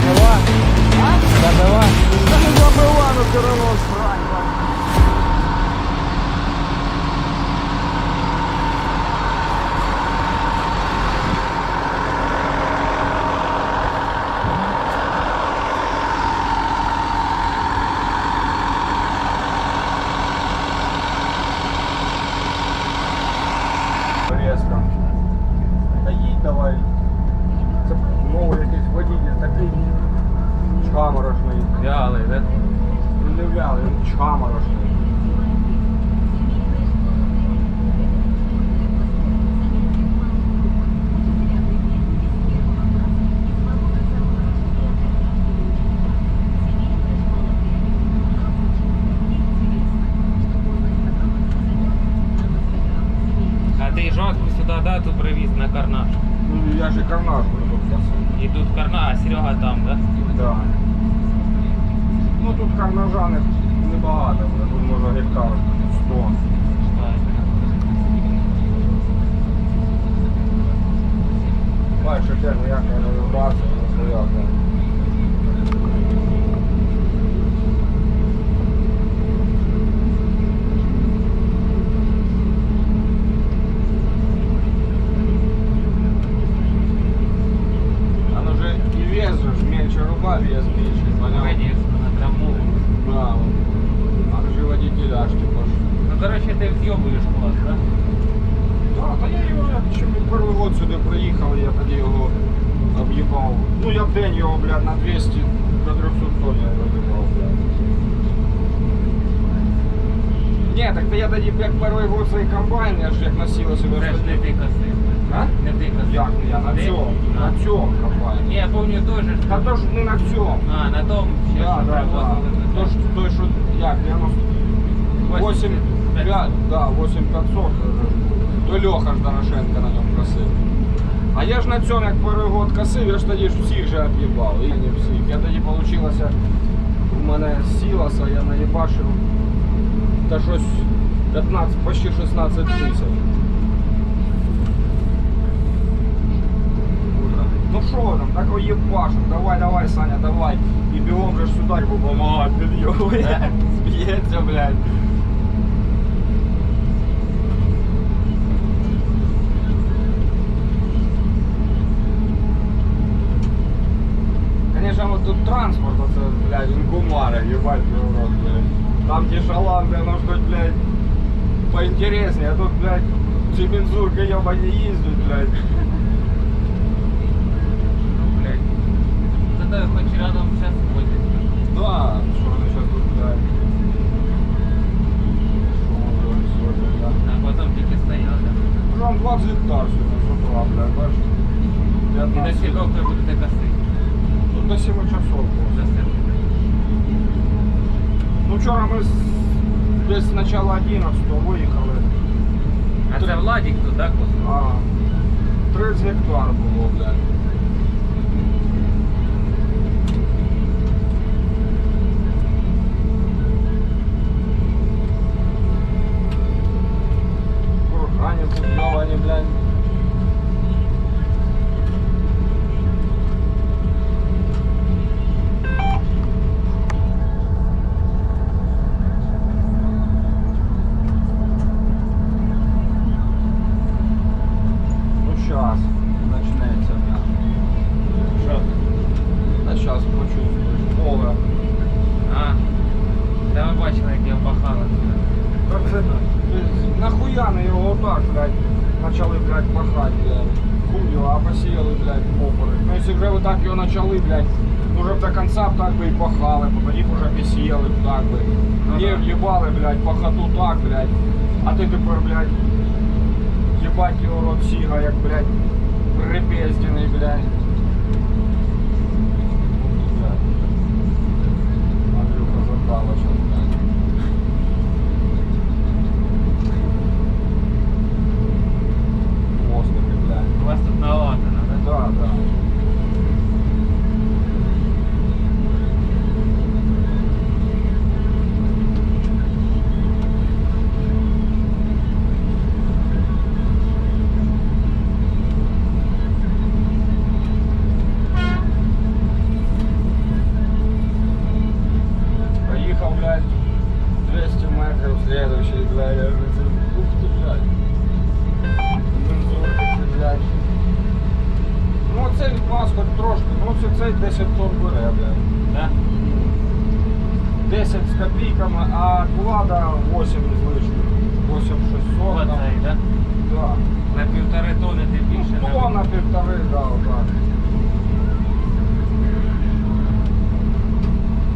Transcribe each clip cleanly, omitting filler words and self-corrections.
Забива? А? Забива? Та не забила, но все равно срань. Резко. Та їдь давай. Це новий якийсь водитель такий чаморошний. Вялий, да? Ну не вялий, він чаморошний. А ти жорстко сюди дату привіз на карнаж. Ну я же карнаж буду зараз. І тут карнаж, а Серега там, да? Да. Ну тут карнажа небагато буде, тут може гектар 100. Бачиш, як ніяка не вибрація, не стояти. Оно же и вес же меньше руба, вес меньше, понял? Конечно, на травму. Да, а же водителя аж типа. Ну, короче, ти вз'єбуєш клас, да? Да, та я його ще перший год сюди приїхав, я тоді його об'їбав. Ну я в день його, блядь, на 200 до 300 тонн я його об'їбав, блядь. Ні, так то я тоді, як перший год цей комбайн, я ж як носила себе. Це ж не ти косив. А? Не ти косив. Як не я? На Ти? цьому, А. на цьому комбайні. Ні, я пам'ятаю той же. Та то ж не на цьому. А, на тому ще Да, що да, да. привозили. То ж той, що як, 8, 5, да, 8500. То Льоха ж Дорошенко на ньому косив. А я ж на цьому, як перший год косив, я ж тоді ж всіх же об'їбав. І не всіх. Я тоді вийшло, у мене з Сілоса, я наїбашив та щось 15, почти 16 тисяч. Ну що там, так єбашим, давай, Саня, давай. І бігом же ж сюди, бо мама підйовує, сміється, блядь. Конечно, вот тут транспорт, это, блядь, инкумары, ебать, блядь. Там где шаланды, оно что, блядь, поинтереснее, а тут, блядь, Чебензурка, ебать, не ездит, блядь. Блядь. Зато хоч рядом сейчас ходить. Да, что они сейчас тут, блядь. Что мы сегодня, блядь. А потом тільки стояв, да? Там 20 гектар сегодня с утра, блядь, бачишь? І до 15. сілок ви будете косити. Ну, до 7 часов. За себе. Ну, вчора ми десь з начала 11-го виїхали. А це Владик тут, да, косив? А, 30 гектар було, блядь. Кургані тут йовані, блядь. Ну, щас почнеться, блядь. Що? Та щас почувствуєш. Поле. А, та ви бачили, як я пахала. Так це нахуя не його отак, блядь, почали, блядь, пахати, блядь. Хуй його, а посіяли, блядь, попори. Ну, якщо вже ви так його почали, блядь, уже б до конца б так би і пахали, тоді б уже посіяли б так би. Ну, Не да. в'їбали, блядь, пахоту так, блядь. А ти тепер, блядь, їбать його рот сіга, як, блядь, припездений, блядь. Андрюха запала щас, блядь. Хвостики, блядь. У вас тут налатано, да? Да, да. я вже це ух ти, блядь. Мензурки це, блядь. Ну цей клас хоч трошки, ну цей 10 тонн бере, блядь. Да? 10 з копійками, а влада 8 з лишнім. 8600 там. Оцей, да? Да. На 1,5 тонни ти більше. Ну, тонна, півтори, да, отак.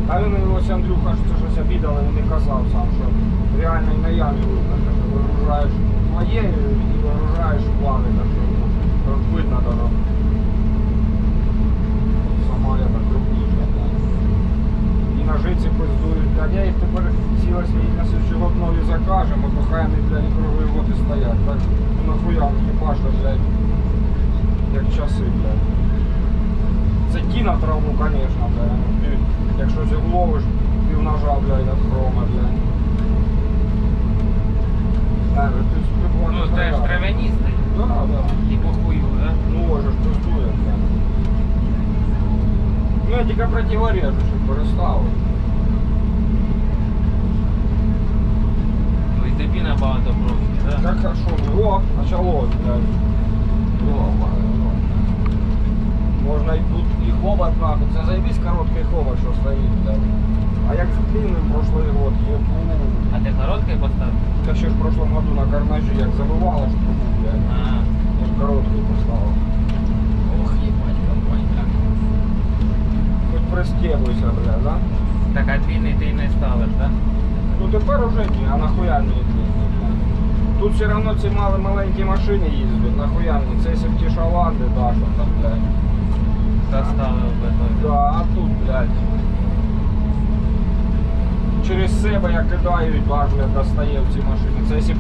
А він ось Андрюха ж це щось обідали, він і казав сам, що реально і на ямі видно, що вигружаєш твоє і вигружаєш плани, так що ну, видно даже. Сама я так крупніша, блядь. І ножиці пиздують, блядь, я їх тепер сіла свій на слідчий год нові закажемо, то хай вони, блядь, круглий год і стоять, так? Ну нахуя мені башта, блядь, як часи, блядь. Це ті на травму, конечно, блядь. Ти, якщо зігловиш, пів ножа, блядь, от хрома, блядь. Ти Ну, це ж травяністий. Да, да. І похую, да? Ну, може ж пиздує, блядь. Ну, я тільки противорежу, щоб переставив. Ну, і тобі набагато проще, да? Так, а що? О, началось, блядь. Можна і тут і хобот нахуй. Це заєбісь короткий хобот, що стоїть, блядь. А як з длинним прошлий год, єбу. А ти короткий поставив? Я ще ж в прошлом году на карнажі як забивало, що трубу, блядь. А, Я ж короткий поставив. ох, їбать, компанька. Хоч пристебуйся, блядь, да? Так, а длинний ти не ставиш, да? Ну тепер уже ні, а нахуя мені длинний, блядь. Тут все одно ці маленькі машини їздять, нахуя мені. Це якщо б ті шаланди, да, що там, блядь. Доставив би той. Да, а тут, блядь. Через себе я кидаю і бажля достає в ці машини. Це якщо б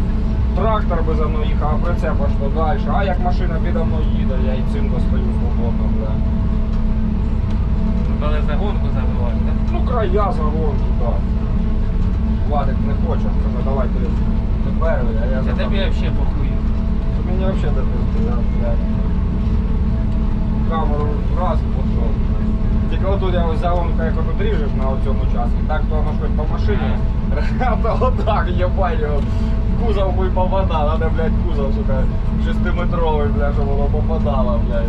трактор би за мною їхав, а прицеп аж то далі. А як машина підо мною їде, я і цим достаю свободно, блядь. Коли загонку забиваєш, да? Ну края загонку, так. Владик не хоче, каже, давай ти перший, а я Це за тобі взагалі похую. Мені взагалі до пизди, я, блядь. Камеру раз пішов. Тільки отут я ось загонка, як отут ріжеш на цьому участку, так то воно щось по машині. А то отак, єбать його. В кузов би попадало, надо, блядь, кузов, сука, 6-метровий, блядь, щоб воно попадало, блядь.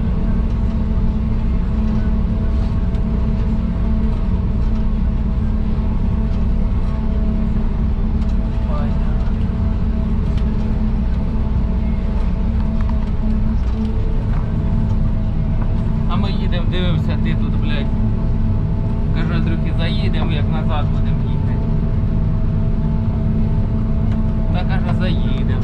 А ми їдемо, дивимося, ти тут, блядь. Кажу, Андрюхи, заїдемо, як назад будемо їхати. Та каже, заїдемо.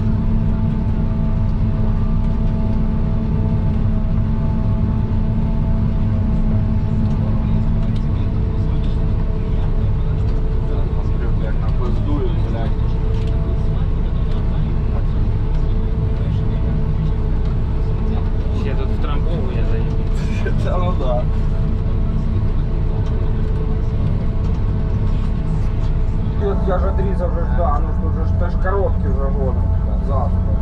Як напиздують, блядь. Ще тут втрамбовує заїдемо. Це ну да. От я ж отрізав вже, да, ну тут же ж теж короткі вже годом, завтра.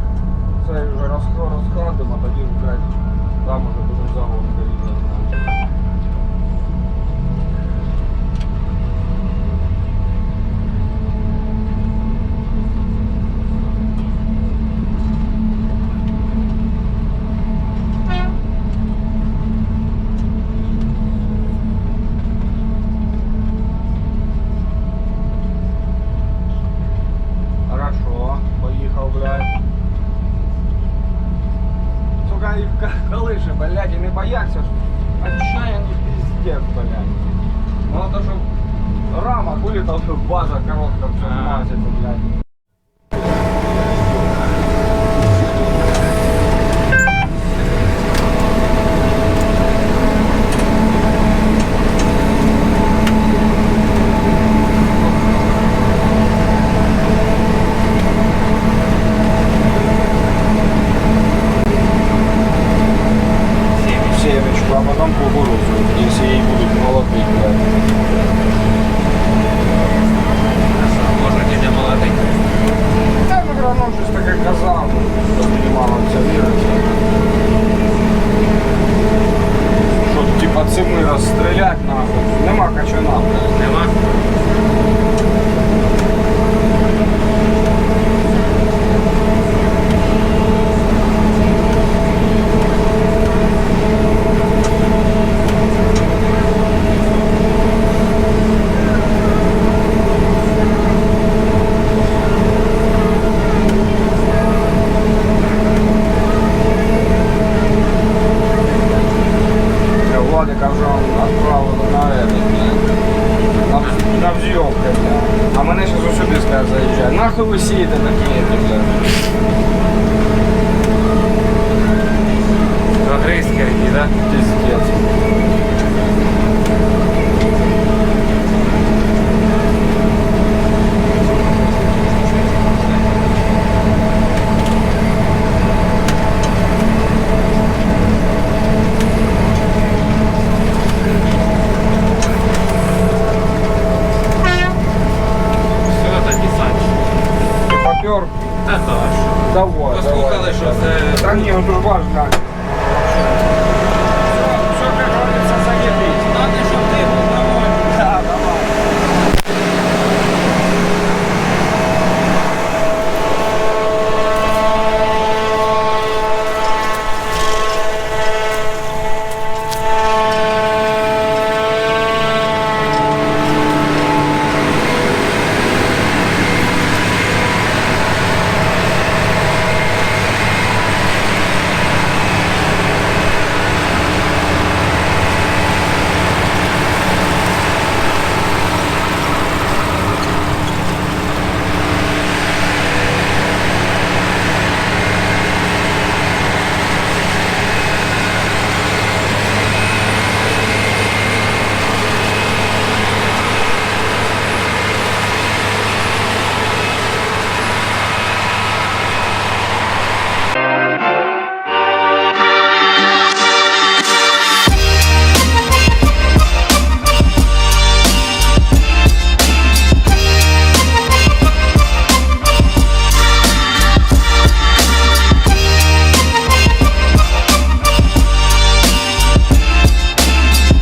Це вже розкладемо, а тоді, блядь, там уже будемо загонки різати. Хорошо, поїхав, блядь. Сука, їх колише, блядь, і не бояться ж. Отчаянный пиздец, блядь. Мало того, що рама вилітав, що база коротка все А. мазить, блядь. Семечку, а потом кукурузу, если ей будут молотить, блядь. Може, дядя молодий. Усі такі, блядь. Агрейські які, да? Пиздец. Все тоді Санч. Попер. Та то ж. Давай, Послухали, давай. що це... Та ні, ну тут важно.